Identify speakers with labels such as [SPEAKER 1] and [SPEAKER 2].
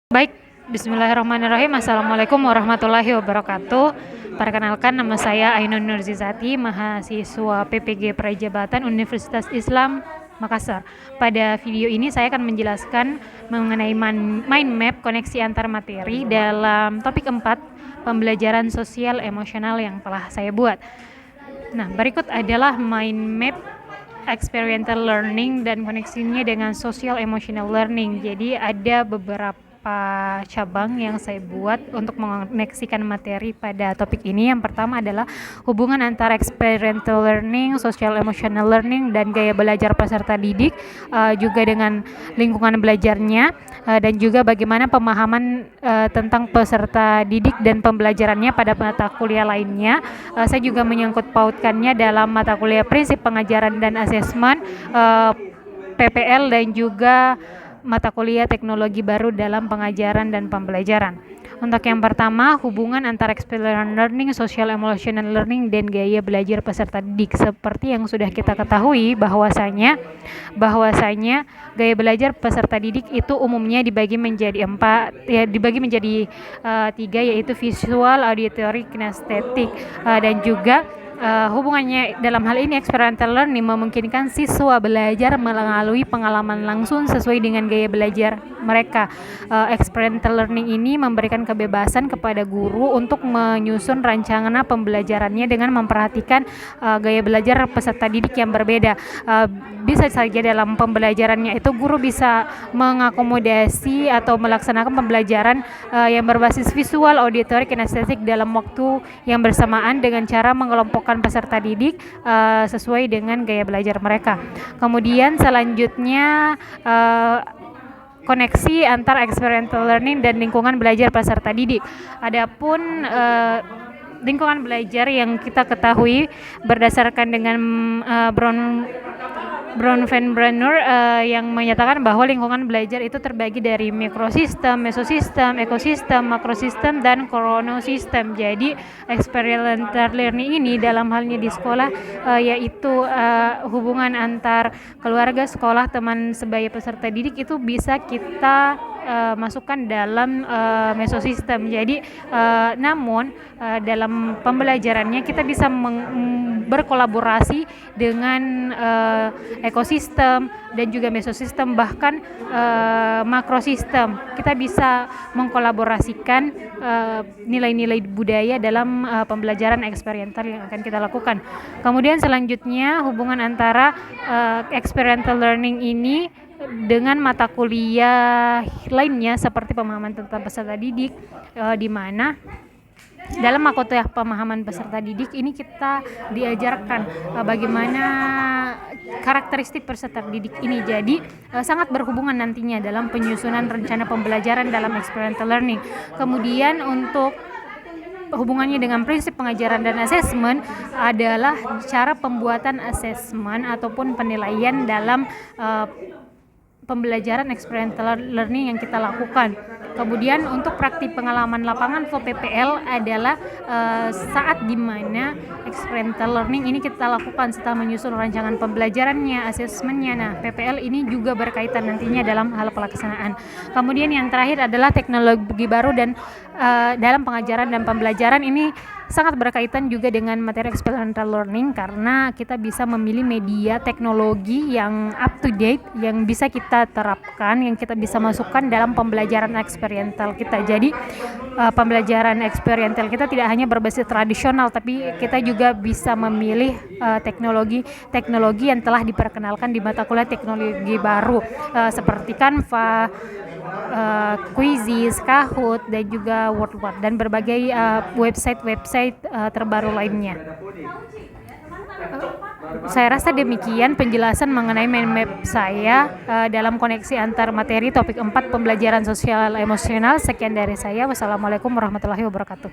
[SPEAKER 1] Baik, bismillahirrahmanirrahim. Assalamualaikum warahmatullahi wabarakatuh. Perkenalkan, nama saya Ainun Nurzizati, mahasiswa PPG Prajabatan Universitas Islam Makassar. Pada video ini saya akan menjelaskan mengenai mind map koneksi antar materi dalam topik 4, pembelajaran sosial emosional yang telah saya buat. Nah, berikut adalah mind map experiential learning dan koneksinya dengan social emotional learning. Jadi ada beberapa cabang yang saya buat untuk mengoneksikan materi pada topik ini. Yang pertama adalah hubungan antara experiential learning, social emotional learning, dan gaya belajar peserta didik, juga dengan lingkungan belajarnya, dan juga bagaimana pemahaman tentang peserta didik dan pembelajarannya pada mata kuliah lainnya. Saya juga menyangkut pautkannya dalam mata kuliah prinsip pengajaran dan asesmen, PPL, dan juga mata kuliah teknologi baru dalam pengajaran dan pembelajaran. Untuk yang pertama, hubungan antara experiential learning, social emotional learning, dan gaya belajar peserta didik. Seperti yang sudah kita ketahui bahwasanya gaya belajar peserta didik itu umumnya dibagi menjadi tiga, yaitu visual, auditory, kinestetik, dan juga hubungannya dalam hal ini experiential learning memungkinkan siswa belajar melalui pengalaman langsung sesuai dengan gaya belajar mereka. Experiential learning ini memberikan kebebasan kepada guru untuk menyusun rancangan pembelajarannya dengan memperhatikan gaya belajar peserta didik yang berbeda. Bisa saja dalam pembelajarannya itu guru bisa mengakomodasi atau melaksanakan pembelajaran yang berbasis visual, auditory, kinestetik dalam waktu yang bersamaan dengan cara mengelompokkan peserta didik sesuai dengan gaya belajar mereka. Kemudian selanjutnya koneksi antara experiential learning dan lingkungan belajar peserta didik. Adapun lingkungan belajar yang kita ketahui berdasarkan dengan Brown Van Brenner yang menyatakan bahwa lingkungan belajar itu terbagi dari mikrosistem, mesosistem, ekosistem, makrosistem, dan kronosistem. Jadi experiential learning ini dalam halnya di sekolah yaitu hubungan antar keluarga, sekolah, teman sebaya peserta didik itu bisa kita masukkan dalam mesosistem. Jadi namun dalam pembelajarannya kita bisa berkolaborasi dengan ekosistem dan juga mesosistem, bahkan makrosistem. Kita bisa mengkolaborasikan nilai-nilai budaya dalam pembelajaran eksperimental yang akan kita lakukan. Kemudian selanjutnya hubungan antara experiential learning ini dengan mata kuliah lainnya seperti pemahaman tentang peserta didik, di mana dalam mata kuliah pemahaman peserta didik ini kita diajarkan bagaimana karakteristik peserta didik ini. Jadi sangat berhubungan nantinya dalam penyusunan rencana pembelajaran dalam experiential learning. Kemudian untuk hubungannya dengan prinsip pengajaran dan asesmen adalah cara pembuatan asesmen ataupun penilaian dalam pembelajaran experiential learning yang kita lakukan. Kemudian untuk praktik pengalaman lapangan atau PPL adalah saat dimana experiential learning ini kita lakukan setelah menyusun rancangan pembelajarannya, asesmennya. Nah, PPL ini juga berkaitan nantinya dalam hal pelaksanaan. Kemudian yang terakhir adalah teknologi baru dan dalam pengajaran dan pembelajaran ini sangat berkaitan juga dengan materi experiential learning karena kita bisa memilih media teknologi yang up to date yang bisa kita terapkan, yang kita bisa masukkan dalam pembelajaran eksperiental kita. Jadi pembelajaran eksperiental kita tidak hanya berbasis tradisional, tapi kita juga bisa memilih teknologi yang telah diperkenalkan di mata kuliah teknologi baru seperti Canva, Quizzes, Kahoot, dan juga Wordward, dan berbagai website terbaru lainnya. Saya rasa demikian penjelasan mengenai mind map saya dalam koneksi antar materi topik 4 pembelajaran sosial emosional. Sekian dari saya. Wassalamualaikum warahmatullahi wabarakatuh.